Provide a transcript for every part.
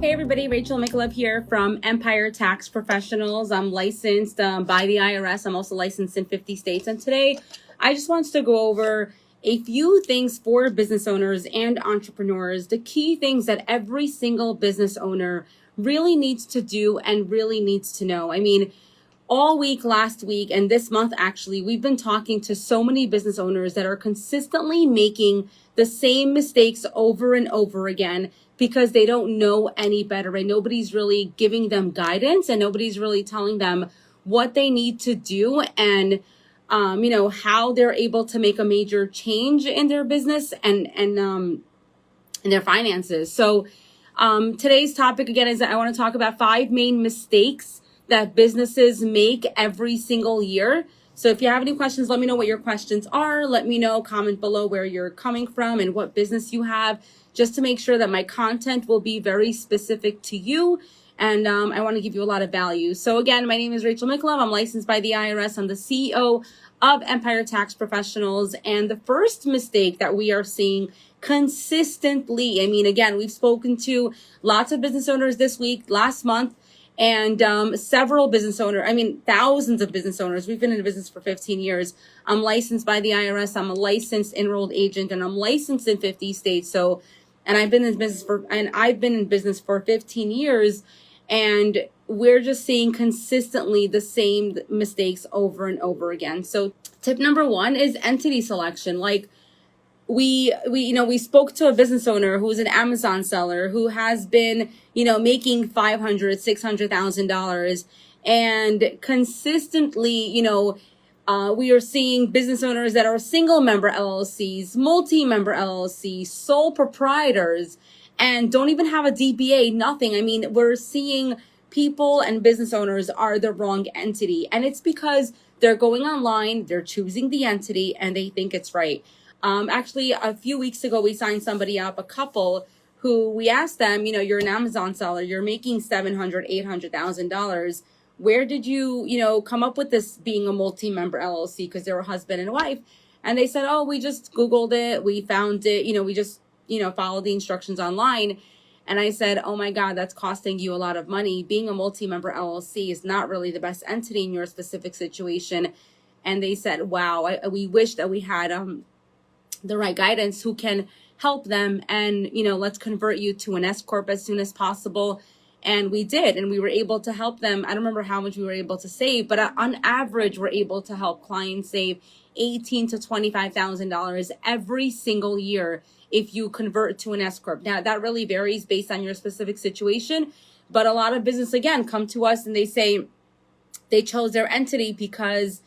Hey everybody, Rachel Michalov here from Empire Tax Professionals. I'm licensed by the IRS. I'm also licensed in 50 states. And today I just want to go over a few things for business owners and entrepreneurs, the key things that every single business owner really needs to do and really needs to know. I mean, all week, last week, and this month, actually, we've been talking to so many business owners that are consistently making the same mistakes over and over again because they don't know any better, and nobody's really giving them guidance, and nobody's really telling them what they need to do and how they're able to make a major change in their business and in their finances. So today's topic again is that I want to talk about 5 main mistakes that businesses make every single year. So if you have any questions, let me know what your questions are. Let me know, comment below where you're coming from and what business you have, just to make sure that my content will be very specific to you. And I want to give you a lot of value. So again, my name is Rachel Michalov. I'm licensed by the IRS. I'm the CEO of Empire Tax Professionals. And the first mistake that we are seeing consistently, I mean, again, we've spoken to lots of business owners this week, last month, and several business owners, thousands of business owners. We've been in business for 15 years. I'm licensed by the IRS. I'm a licensed enrolled agent, and I'm licensed in 50 states. So, and I've been in business for 15 years, and we're just seeing consistently the same mistakes over and over again. So tip number 1 is entity selection. Like, we spoke to a business owner who's an Amazon seller who has been, making $500,000, $600,000, and consistently, we are seeing business owners that are single member LLCs, multi-member LLCs, sole proprietors, and don't even have a DBA, nothing. I mean, we're seeing people and business owners are the wrong entity, and it's because they're going online, they're choosing the entity, and they think it's right. Actually, a few weeks ago, we signed somebody up, a couple who we asked them, you're an Amazon seller, you're making $700,000, $800,000. Where did you, come up with this being a multi-member LLC? Because they're a husband and wife. And they said, oh, we just Googled it. We found it. We just, followed the instructions online. And I said, oh my God, that's costing you a lot of money. Being a multi-member LLC is not really the best entity in your specific situation. And they said, wow, we wish that we had, the right guidance who can help them, and let's convert you to an S corp as soon as possible. And we did, and we were able to help them. I don't remember how much we were able to save, but on average we're able to help clients save $18,000 to $25,000 every single year if you convert to an S corp. Now that really varies based on your specific situation, but a lot of business again come to us and they say they chose their entity because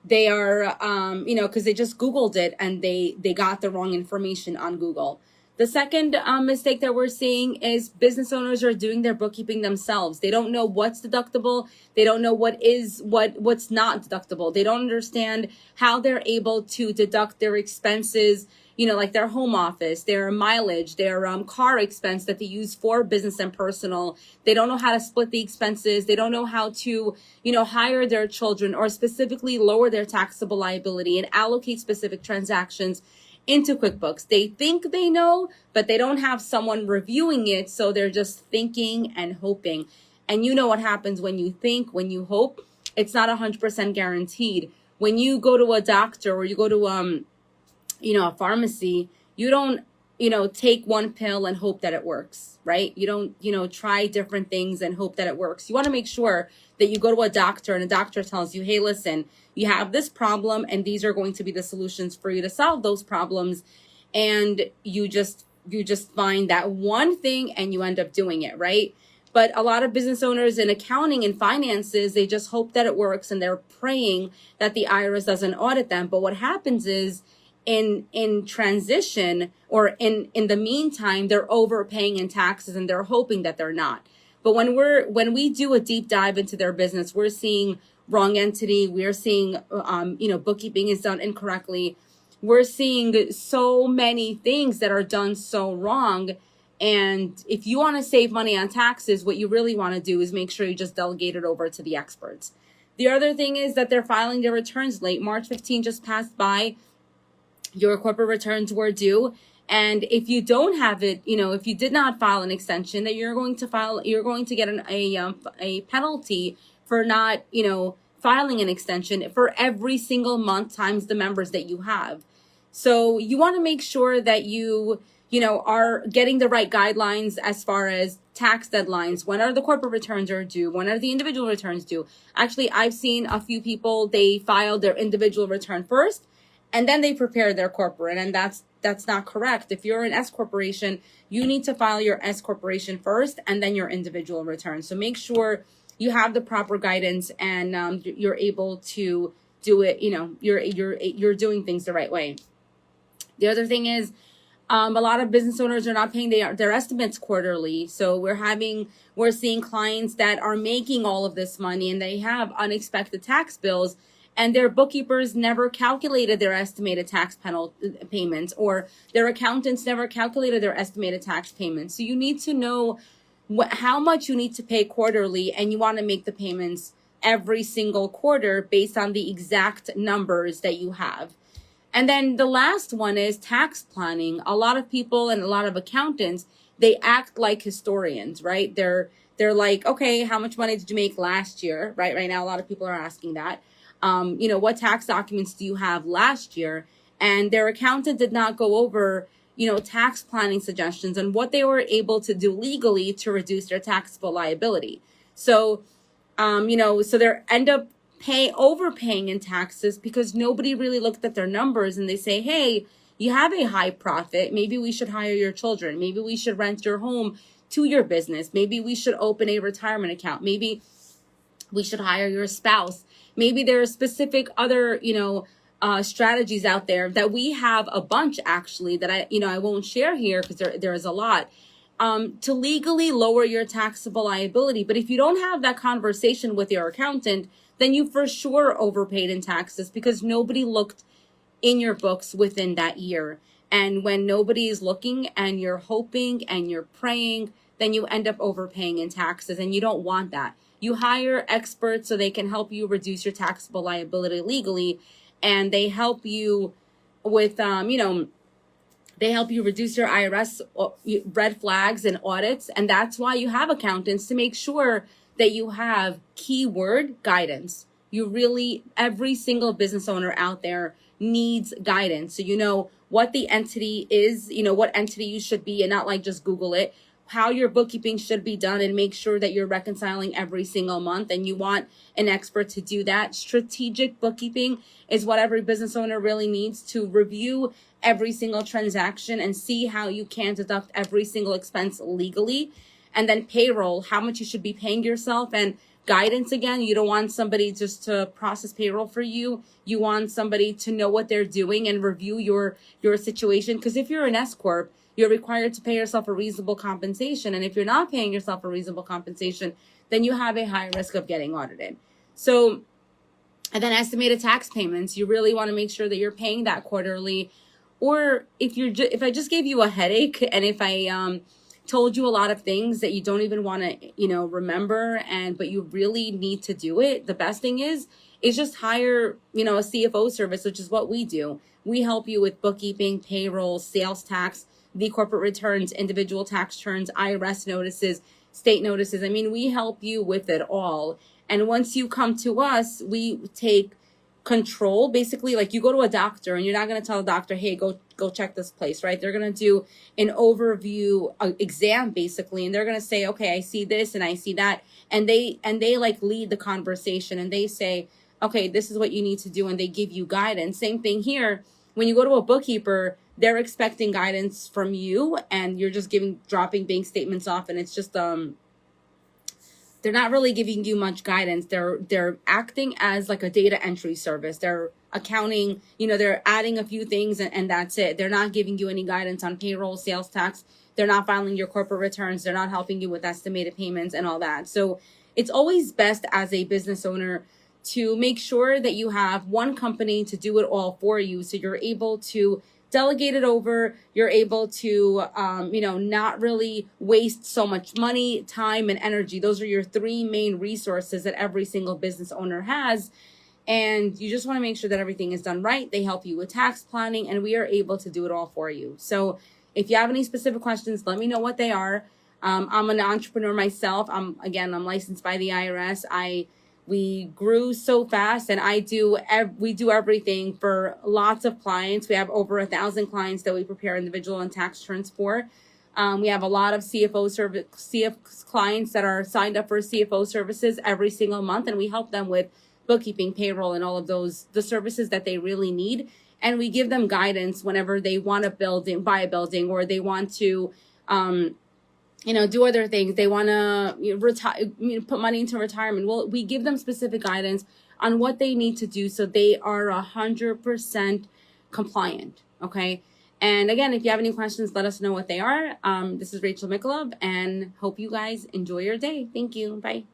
they are, because they just Googled it and they got the wrong information on Google. The second mistake that we're seeing is business owners are doing their bookkeeping themselves. They don't know what's deductible. They don't know what's not deductible. They don't understand how they're able to deduct their expenses, like their home office, their mileage, their car expense that they use for business and personal. They don't know how to split the expenses. They don't know how to, hire their children or specifically lower their taxable liability and allocate specific transactions into Quickbooks. They think they know, but they don't have someone reviewing it. So they're just thinking and hoping. And you know what happens when you think, when you hope, it's not 100% guaranteed. When you go to a doctor or you go to, a pharmacy, you don't, take one pill and hope that it works, right? You don't, try different things and hope that it works. You want to make sure that you go to a doctor and a doctor tells you, hey, listen, you have this problem and these are going to be the solutions for you to solve those problems. And you just find that one thing and you end up doing it, right? But a lot of business owners in accounting and finances, they just hope that it works and they're praying that the IRS doesn't audit them. But what happens is in transition or in the meantime, they're overpaying in taxes and they're hoping that they're not. But when we do a deep dive into their business, we're seeing wrong entity. We're seeing, bookkeeping is done incorrectly. We're seeing so many things that are done so wrong. And if you want to save money on taxes, what you really want to do is make sure you just delegate it over to the experts. The other thing is that they're filing their returns late. March 15 just passed by. Your corporate returns were due. And if you don't have it, if you did not file an extension, that you're going to get a penalty for not, filing an extension for every single month times the members that you have. So you want to make sure that you are getting the right guidelines as far as tax deadlines. When are the corporate returns are due? When are the individual returns due? Actually, I've seen a few people, they filed their individual return first and then they prepare their corporate, and that's not correct. If you're an S corporation, you need to file your S corporation first and then your individual return. So make sure you have the proper guidance and you're able to do it. You're doing things the right way. The other thing is, a lot of business owners are not paying their estimates quarterly. So we're seeing clients that are making all of this money and they have unexpected tax bills, and their bookkeepers never calculated their estimated tax payments, or their accountants never calculated their estimated tax payments. So you need to know how much you need to pay quarterly, and you want to make the payments every single quarter based on the exact numbers that you have. And then the last one is tax planning. A lot of people and a lot of accountants, they act like historians, right? They're like, okay, how much money did you make last year? Right now, a lot of people are asking that. What tax documents do you have last year? And their accountant did not go over, tax planning suggestions and what they were able to do legally to reduce their taxable liability. So, so they end up overpaying in taxes because nobody really looked at their numbers, and they say, hey, you have a high profit. Maybe we should hire your children. Maybe we should rent your home to your business. Maybe we should open a retirement account. Maybe we should hire your spouse. Maybe there are specific other, strategies out there that we have a bunch, actually, that I won't share here because there is a lot, to legally lower your taxable liability. But if you don't have that conversation with your accountant, then you for sure overpaid in taxes because nobody looked in your books within that year. And when nobody is looking and you're hoping and you're praying, then you end up overpaying in taxes, and you don't want that. You hire experts so they can help you reduce your taxable liability legally, and they help you with, they help you reduce your IRS red flags and audits. And that's why you have accountants, to make sure that you have keyword guidance. Every single business owner out there needs guidance. So you know what the entity is, what entity you should be, and not like just Google it, how your bookkeeping should be done, and make sure that you're reconciling every single month. And you want an expert to do that. Strategic bookkeeping is what every business owner really needs, to review every single transaction and see how you can deduct every single expense legally. And then payroll, how much you should be paying yourself, and guidance. Again, you don't want somebody just to process payroll for you. You want somebody to know what they're doing and review your situation. Because if you're an S corp, you're required to pay yourself a reasonable compensation. And if you're not paying yourself a reasonable compensation, then you have a high risk of getting audited. So, and then estimated tax payments, you really want to make sure that you're paying that quarterly. Or if I just gave you a headache, and if I told you a lot of things that you don't even want to, remember, but you really need to do it, the best thing is just hire, a CFO service, which is what we do. We help you with bookkeeping, payroll, sales tax, the corporate returns, individual tax returns, IRS notices, state notices. I mean, we help you with it all. And once you come to us, we take control. Basically, like you go to a doctor and you're not going to tell the doctor, hey, go check this place, right? They're going to do an overview exam, basically. And they're going to say, okay, I see this and I see that. And they like lead the conversation, and they say, okay, this is what you need to do. And they give you guidance. Same thing here. When you go to a bookkeeper, they're expecting guidance from you, and you're just dropping bank statements off, and it's just they're not really giving you much guidance. They're acting as like a data entry service. They're accounting, they're adding a few things, and that's it. They're not giving you any guidance on payroll, sales tax. They're not filing your corporate returns. They're not helping you with estimated payments and all that. So it's always best as a business owner to make sure that you have one company to do it all for you, so you're able to delegate it over. You're able to, not really waste so much money, time, and energy. Those are your three main resources that every single business owner has. and you just want to make sure that everything is done right. They help you with tax planning, and we are able to do it all for you. So if you have any specific questions, let me know what they are. I'm an entrepreneur myself. I'm licensed by the IRS. We grew so fast, and we do everything for lots of clients. We have over 1,000 clients that we prepare individual and tax returns for. We have a lot of CFO clients that are signed up for CFO services every single month, and we help them with bookkeeping, payroll, and all of the services that they really need. And we give them guidance whenever they want to buy a building, or they want to, do other things. They want to retire, put money into retirement. We give them specific guidance on what they need to do so they are 100% compliant. Okay. And again, if you have any questions, let us know what they are. This is Rachel Mikulov, and hope you guys enjoy your day. Thank you. Bye.